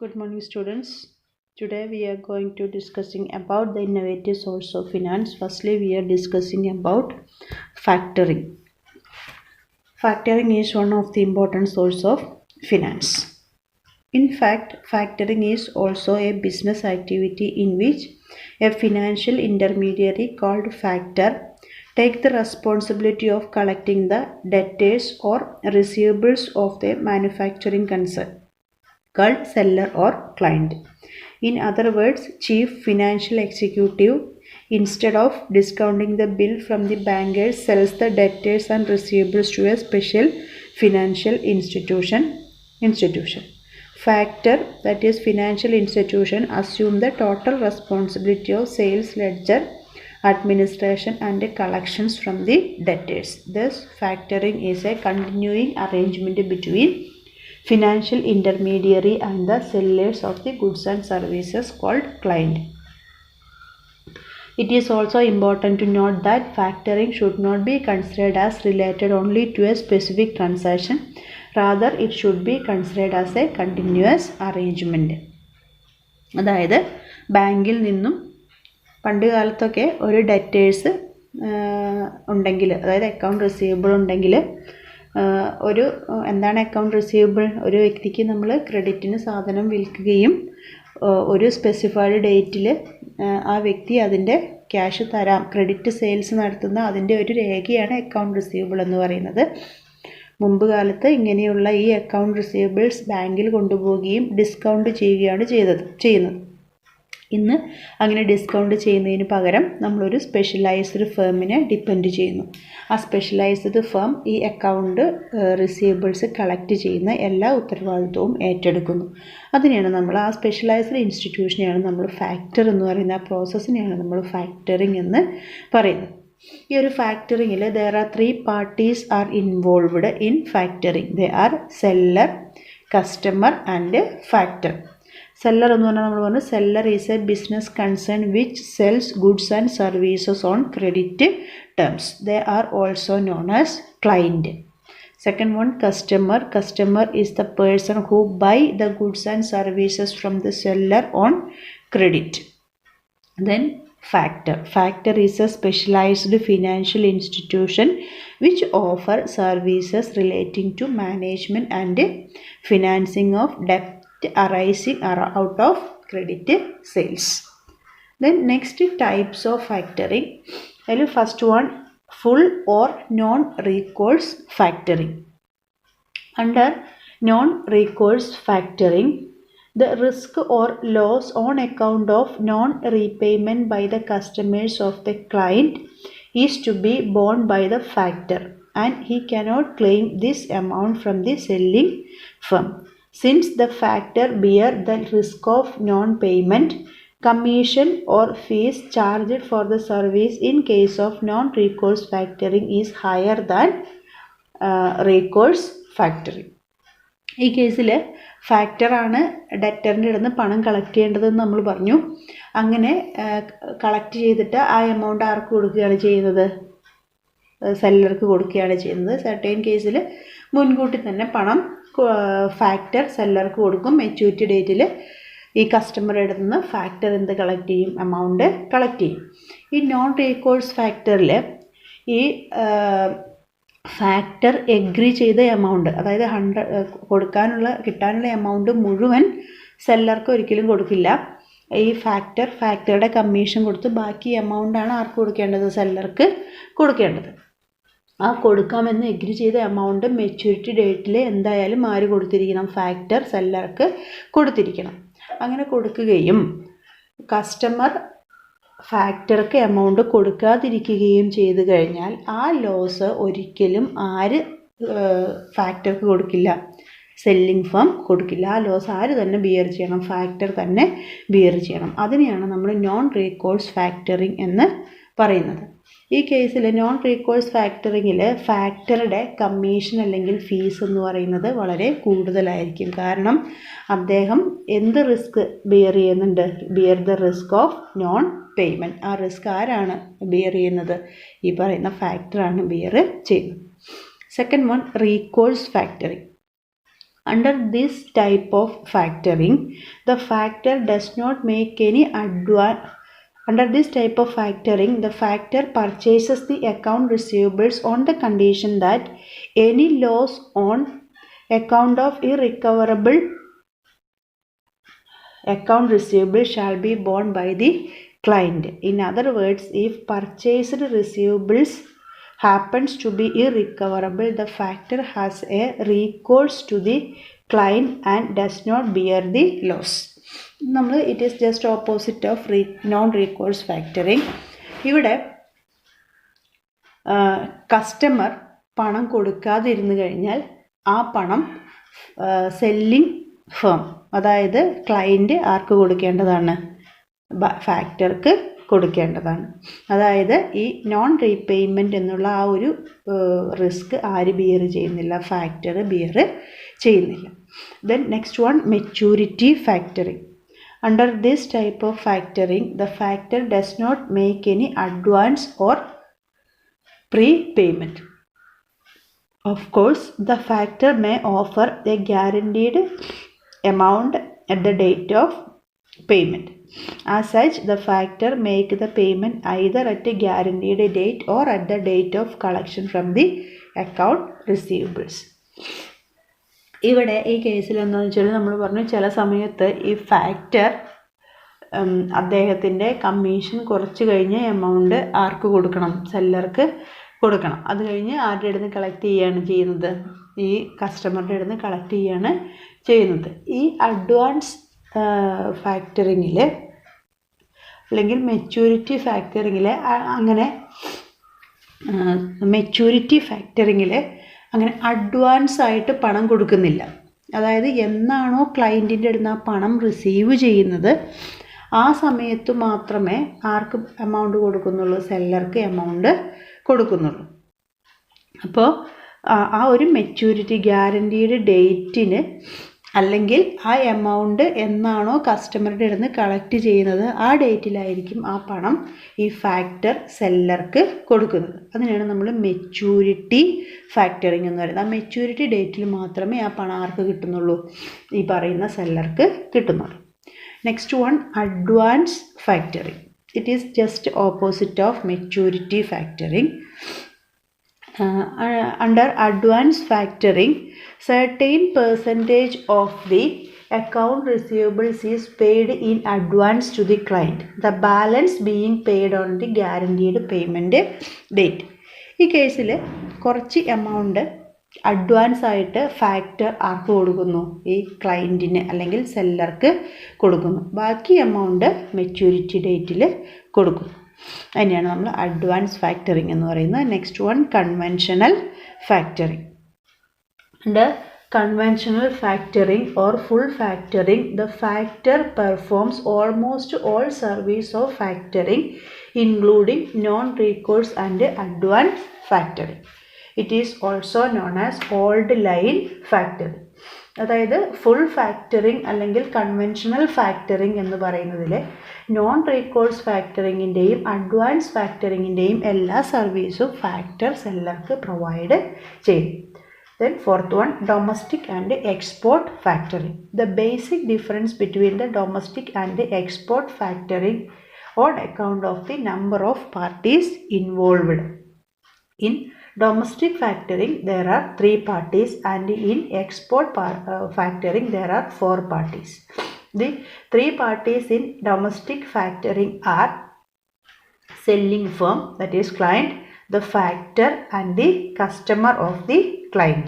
Good morning, students. Today we are going to discussing about the innovative source of finance. Firstly, we are discussing about factoring. Factoring is one of the important source of finance. In fact, factoring is also a business activity in which a financial intermediary called factor take the responsibility of collecting the debtors or receivables of the manufacturing concern, called seller or client. In other words, chief financial executive, instead of discounting the bill from the bankers, sells the debtors and receivables to a special financial institution. Factor, that is financial institution, assume the total responsibility of sales ledger, administration and collections from the debtors. Thus, factoring is a continuing arrangement between financial intermediary and the sellers of the goods and services called client. It is also important to note that factoring should not be considered as related only to a specific transaction. Rather, it should be considered as a continuous arrangement. അതായത് ബാങ്കിൽ നിന്നും പണ്ട് കാലത്തൊക്കെ ഒരു debtors ഉണ്ടെങ്കിൽ, അതായത് account receivable ഉണ്ടെങ്കിൽ, ഒരു എന്താണ് അക്കൗണ്ട് റിസീവബിൾ? ഒരു വ്യക്തിക്ക് നമ്മൾ ക്രെഡിറ്റിന് സാധനം വിൽക്കുകയും ഒരു സ്പെസിഫൈഡ് ഡേറ്റിൽ ആ വ്യക്തി അതിൻ്റെ ക്യാഷ് തരാം, ക്രെഡിറ്റ് സെയിൽസ് നടത്തുന്ന അതിൻ്റെ ഒരു രേഖയാണ് അക്കൗണ്ട് റിസീവബിൾ എന്ന് പറയുന്നത്. മുമ്പ് കാലത്ത് ഇങ്ങനെയുള്ള ഈ അക്കൗണ്ട് റിസീവബിൾസ് ബാങ്കിൽ കൊണ്ടുപോവുകയും ഡിസ്കൗണ്ട് ചെയ്യുകയാണ് ചെയ്യുന്നത്. ഇന്ന് അങ്ങനെ ഡിസ്കൗണ്ട് ചെയ്യുന്നതിന് പകരം നമ്മളൊരു സ്പെഷ്യലൈസ്ഡ് ഫേമിനെ ഡിപ്പെൻഡ് ചെയ്യുന്നു. ആ സ്പെഷ്യലൈസ്ഡ് ഫേം ഈ അക്കൗണ്ട് റിസീവബിൾസ് കളക്ട് ചെയ്യുന്ന എല്ലാ ഉത്തരവാദിത്വവും ഏറ്റെടുക്കുന്നു. അതിനെയാണ് നമ്മൾ, ആ സ്പെഷ്യലൈസ്ഡ് ഇൻസ്റ്റിറ്റ്യൂഷനെയാണ് നമ്മൾ ഫാക്ടർ എന്ന് പറയുന്ന ആ പ്രോസസ്സിനെയാണ് നമ്മൾ ഫാക്ടറിങ് എന്ന് പറയുന്നത്. ഈ ഒരു ഫാക്ടറിങ്ങിൽ there are 3 parties are involved in factoring. They are seller, customer and factor. Seller എന്ന് പറഞ്ഞാൽ നമ്മൾ പറഞ്ഞു, seller is a business concern which sells goods and services on credit terms. They are also known as client. Second one, customer. Customer is the person who buy the goods and services from the seller on credit. Then factor. Factor is a specialized financial institution which offer services relating to management and financing of debt arising out of credit sales. Then next types of factoring. First one, full or non-recourse factoring. Under non-recourse factoring, the risk or loss on account of non-repayment by the customers of the client is to be borne by the factor, and he cannot claim this amount from the selling firm. Since the factor bear the risk of non-payment, commission or fees charged for the service in case of non-recourse factoring is higher than recourse factoring. ഈ കേസിൽ ഫാക്ടറാണ് ഡെറ്ററിൻ്റെ അടുത്ത് പണം collect ചെയ്യേണ്ടതെന്ന് നമ്മൾ പറഞ്ഞു. അങ്ങനെ collect ചെയ്തിട്ട് ആ എമൗണ്ട് ആർക്ക് കൊടുക്കുകയാണ് ചെയ്യുന്നത്? സെല്ലർക്ക് കൊടുക്കുകയാണ് ചെയ്യുന്നത്. സർട്ടൈൻ കേസിൽ മുൻകൂട്ടി തന്നെ പണം ഫാക്ടർ സെല്ലർക്ക് കൊടുക്കും. മെച്യൂരിറ്റി ഡേറ്റിൽ ഈ കസ്റ്റമറുടെ അടുത്ത് നിന്ന് ഫാക്ടർ എന്ത് കളക്ട് ചെയ്യും? എമൗണ്ട് കളക്ട് ചെയ്യും. ഈ നോൺ റീകോഴ്സ് ഫാക്ടറിൽ ഈ ഫാക്ടർ എഗ്രി ചെയ്ത എമൗണ്ട്, അതായത് കിട്ടാനുള്ള എമൗണ്ട് മുഴുവൻ സെല്ലർക്ക് ഒരിക്കലും കൊടുക്കില്ല. ഈ ഫാക്ടറുടെ കമ്മീഷൻ കൊടുത്ത് ബാക്കി എമൗണ്ടാണ് ആർക്ക് കൊടുക്കേണ്ടത്? സെല്ലർക്ക് കൊടുക്കേണ്ടത്. ആ കൊടുക്കാമെന്ന് എഗ്രി ചെയ്ത എമൗണ്ട് മെച്യൂരിറ്റി ഡേറ്റിൽ എന്തായാലും ആര് കൊടുത്തിരിക്കണം? ഫാക്ടർ സെല്ലർക്ക് കൊടുത്തിരിക്കണം. അങ്ങനെ കൊടുക്കുകയും കസ്റ്റമർ ഫാക്ടർക്ക് എമൗണ്ട് കൊടുക്കാതിരിക്കുകയും ചെയ്തു കഴിഞ്ഞാൽ ആ ലോസ് ഒരിക്കലും ആര് ഫാക്ടർക്ക് കൊടുക്കില്ല? സെല്ലിംഗ് ഫേം കൊടുക്കില്ല. ആ ലോസ് ആര് തന്നെ ബിയർ ചെയ്യണം? ഫാക്ടർ തന്നെ ബിയർ ചെയ്യണം. അതിനെയാണ് നമ്മൾ നോൺ റീകോഴ്സ് ഫാക്ടറിങ് എന്ന് പറയുന്നത്. ഈ കേസിൽ നോൺ റീകോഴ്സ് ഫാക്ടറിങ്ങിൽ ഫാക്ടറുടെ കമ്മീഷൻ അല്ലെങ്കിൽ ഫീസ് എന്ന് പറയുന്നത് വളരെ കൂടുതലായിരിക്കും. കാരണം അദ്ദേഹം എന്ത് റിസ്ക് ബിയർ ചെയ്യുന്നുണ്ട്? Beer the risk of non payment. ആ റിസ്ക് ആരാണ് ബിയർ ചെയ്യുന്നത്? ഈ പറയുന്ന ഫാക്ടറാണ് ബിയർ ചെയ്യുന്നത്. Second one, recourse factoring. Under this type of factoring, the factor does not make any advance. Under this type of factoring, the factor purchases the account receivables on the condition that any loss on account of irrecoverable account receivable shall be borne by the client. In other words, if purchased receivables happens to be irrecoverable, the factor has a recourse to the client and does not bear the loss. It is just opposite of non-recourse factoring. ഇവിടെ customer പണം കൊടുക്കാതിരുന്നു കഴിഞ്ഞാൽ ആ പണം selling firm, അതായത് client ആർക്ക് കൊടുക്കേണ്ടതാണ്? ഫാക്ടർക്ക് കൊടുക്കേണ്ടതാണ്. അതായത് ഈ നോൺ റീപേയ്മെൻറ്റ് എന്നുള്ള ആ ഒരു റിസ്ക് ആര് ബിയർ ചെയ്യുന്നില്ല? ഫാക്ടർ ബിയർ ചെയ്യുന്നില്ല. Then next one, maturity factoring. Under this type of factoring, the factor does not make any advance or prepayment. Of course, the factor may offer a guaranteed amount at the date of payment. As such, the factor make the payment either at a guaranteed date or at the date of collection from the account receivables. ഇവിടെ ഈ കേസിൽ എന്താണെന്ന് വെച്ചാൽ നമ്മൾ പറഞ്ഞു, ചില സമയത്ത് ഈ ഫാക്ടർ അദ്ദേഹത്തിൻ്റെ കമ്മീഷൻ കുറച്ച് കഴിഞ്ഞ് എമൗണ്ട് ആർക്ക് കൊടുക്കണം? സെല്ലർക്ക് കൊടുക്കണം. അത് കഴിഞ്ഞ് ആരുടെ അടുത്ത് കളക്ട് ചെയ്യുകയാണ് ചെയ്യുന്നത്? ഈ കസ്റ്റമറുടെ അടുത്ത് കളക്ട് ചെയ്യുകയാണ് ചെയ്യുന്നത്. ഈ അഡ്വാൻസ് ഫാക്ടറിങ്ങിൽ അല്ലെങ്കിൽ മെച്യൂരിറ്റി ഫാക്ടറിങ്ങിൽ അങ്ങനെ അഡ്വാൻസ് ആയിട്ട് പണം കൊടുക്കുന്നില്ല. അതായത് എന്നാണോ ക്ലയൻറ്റിൻ്റെ അടുത്ത് ആ പണം റിസീവ് ചെയ്യുന്നത് ആ സമയത്ത് മാത്രമേ ആർക്ക് എമൗണ്ട് കൊടുക്കുന്നുള്ളൂ? സെല്ലർക്ക് എമൗണ്ട് കൊടുക്കുന്നുള്ളൂ. അപ്പോൾ ആ ഒരു മെച്യൂരിറ്റി ഗ്യാരണ്ടീഡ് ഡേറ്റിന് അല്ലെങ്കിൽ ആ എമൗണ്ട് എന്നാണോ കസ്റ്റമറുടെ അടുത്ത് കളക്ട് ചെയ്യുന്നത് ആ ഡേറ്റിലായിരിക്കും ആ പണം ഈ ഫാക്ടർ സെല്ലർക്ക് കൊടുക്കുന്നത്. അതിനാണ് നമ്മൾ മെച്യൂരിറ്റി ഫാക്ടറിങ് എന്ന് പറയുന്നത്. ആ മെച്യൂരിറ്റി ഡേറ്റിൽ മാത്രമേ ആ പണം ആർക്ക് കിട്ടുന്നുള്ളൂ? ഈ പറയുന്ന സെല്ലർക്ക് കിട്ടുന്നുള്ളൂ. Next one, advance factoring. It is just opposite of maturity factoring. Under advance factoring, certain percentage of the account receivables is paid in advance to the client, the balance being paid on the guaranteed payment date. ഈ കേസിൽ കുറച്ച് amount advance ആയിട്ട് factor ആർക്ക് കൊടുക്കുന്നു? ഈ ക്ലയൻറ്റിന് അല്ലെങ്കിൽ സെല്ലർക്ക് കൊടുക്കുന്നു. ബാക്കി amount maturity ഡേറ്റിൽ കൊടുക്കുന്നു. അതിനെയാണ് നമ്മൾ അഡ്വാൻസ് ഫാക്ടറിങ് എന്ന് പറയുന്നത്. Next one, conventional factoring. Under conventional factoring or full factoring, the factor performs almost all service of factoring, including non-recourse and advance factoring. It is also known as old line factoring. അതായത് full factoring അല്ലെങ്കിൽ conventional factoring എന്ന് പറയുന്നതിൽ non recourse ഫാക്ടറിങ്ങിൻ്റെയും advance ഫാക്ടറിങ്ങിൻ്റെയും എല്ലാ സർവീസും factor സെല്ലർക്ക് provide ചെയ്യും. Then fourth one, domestic and export factoring. The basic difference between the domestic and the export factoring on account of the number of parties involved. In domestic factoring there are 3 parties and in export factoring there are 4 parties. The 3 parties in domestic factoring are selling firm, that is client, the factor and the customer of the client.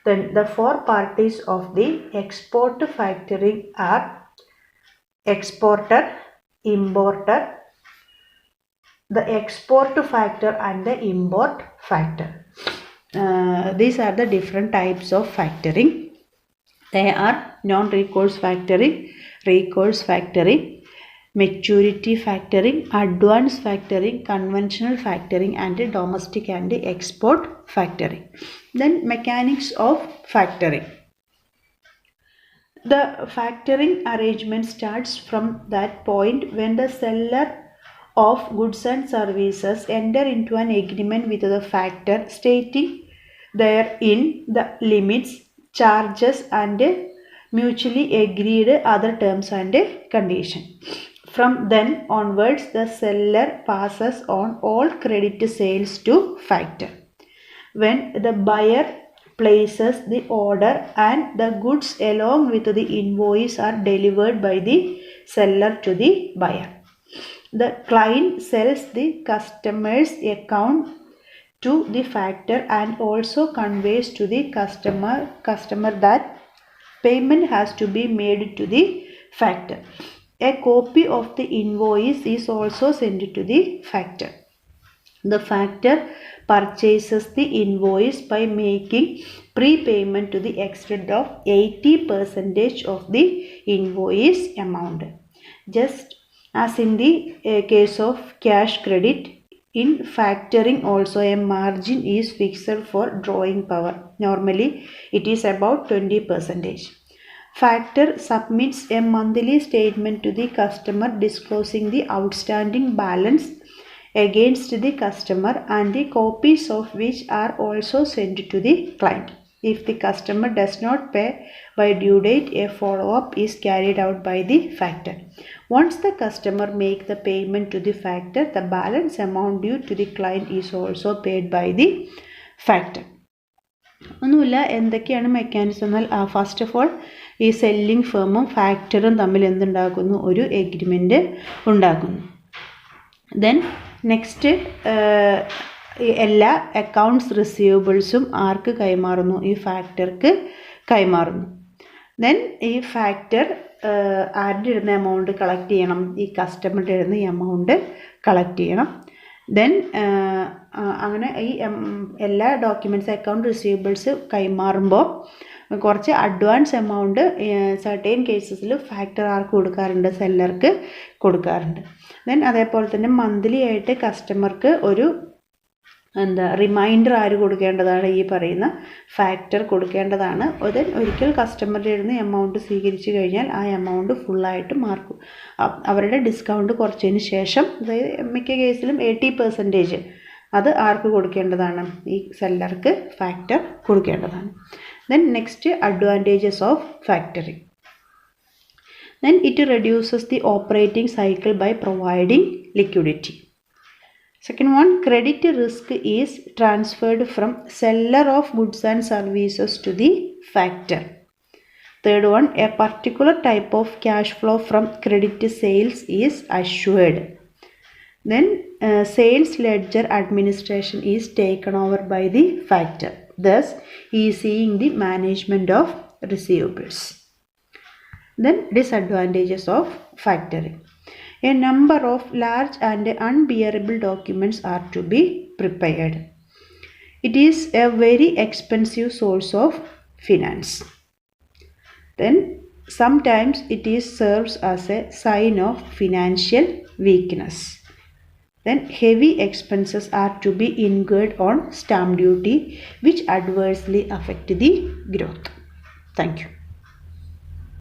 Then the 4 parties of the export factoring are exporter, importer, the export factor and the import factor. These are the different types of factoring. They are non-recourse factoring, recourse factoring, maturity factoring, advance factoring, conventional factoring and domestic and export factoring. Then mechanics of factoring. The factoring arrangement starts from that point when the seller of goods and services enter into an agreement with the factor stating therein the limits charges and mutually agreed other terms and conditions. From then onwards, the seller passes on all credit sales to factor. When the buyer places the order and the goods along with the invoice are delivered by the seller to the buyer, the client sells the customer's account to the factor and also conveys to the customer that payment has to be made to the factor. A copy of the invoice is also sent to the factor. The factor purchases the invoice by making prepayment to the extent of 80% of the invoice amount. Just as in the case of cash credit, in factoring also a margin is fixed for drawing power. Normally it is about 20%. Factor submits a monthly statement to the customer disclosing the outstanding balance against the customer and the copies of which are also sent to the client. If the customer does not pay by due date, a follow-up is carried out by the factor. Once the customer makes the payment to the factor, the balance amount due to the client is also paid by the factor. ഒന്നുമില്ല, എന്തൊക്കെയാണ് mechanism എന്നാൽ first of all ഈ selling ഫേമും ഫാക്ടറും തമ്മിൽ എന്തുണ്ടാക്കുന്നു, ഒരു agreement ഉണ്ടാക്കുന്നു. Then next എല്ലാ accounts റിസീവബിൾസും ആർക്ക് കൈമാറുന്നു, ഈ ഫാക്ടർക്ക് കൈമാറുന്നു. ദെൻ ഈ ഫാക്ടർ ആരുടെ ഇടുന്ന എമൗണ്ട് കളക്ട് ചെയ്യണം, ഈ കസ്റ്റമറുടെ ഇടുന്ന എമൗണ്ട് കളക്ട് ചെയ്യണം. ദെൻ അങ്ങനെ ഈ എല്ലാ ഡോക്യുമെൻറ്റ്സ് അക്കൗണ്ട് റിസീവബിൾസ് കൈമാറുമ്പോൾ കുറച്ച് അഡ്വാൻസ് എമൗണ്ട് സർട്ടൈൻ കേസസിൽ ഫാക്ടർ ആർക്ക് കൊടുക്കാറുണ്ട്, സെല്ലർക്ക് കൊടുക്കാറുണ്ട്. ദെൻ അതേപോലെ തന്നെ മന്ത്ലി ആയിട്ട് കസ്റ്റമർക്ക് ഒരു റിമൈൻഡർ ആര് കൊടുക്കേണ്ടതാണ്, ഈ പറയുന്ന ഫാക്ടർ കൊടുക്കേണ്ടതാണ്. ദെൻ ഒരിക്കൽ കസ്റ്റമറുടെ ഇരുന്ന് എമൗണ്ട് സ്വീകരിച്ചു കഴിഞ്ഞാൽ ആ എമൗണ്ട് ഫുള്ളായിട്ട് മാർക്ക് അവരുടെ ഡിസ്കൗണ്ട് കുറച്ചതിന് ശേഷം, അതായത് മിക്ക കേസിലും 80% അത് ആർക്ക് കൊടുക്കേണ്ടതാണ്, ഈ സെല്ലർക്ക് ഫാക്ടർ കൊടുക്കേണ്ടതാണ്. Then next advantages of factoring. Then it reduces the operating cycle by providing liquidity. Second one, credit risk is transferred from seller of goods and services to the factor. Third one, a particular type of cash flow from credit sales is assured. Then sales ledger administration is taken over by the factor, thus easing the management of receivables. Then disadvantages of factoring. A number of large and unbearable documents are to be prepared. It is a very expensive source of finance. Then sometimes it serves as a sign of financial weakness. Then heavy expenses are to be incurred on stamp duty, which adversely affect the growth. Thank you.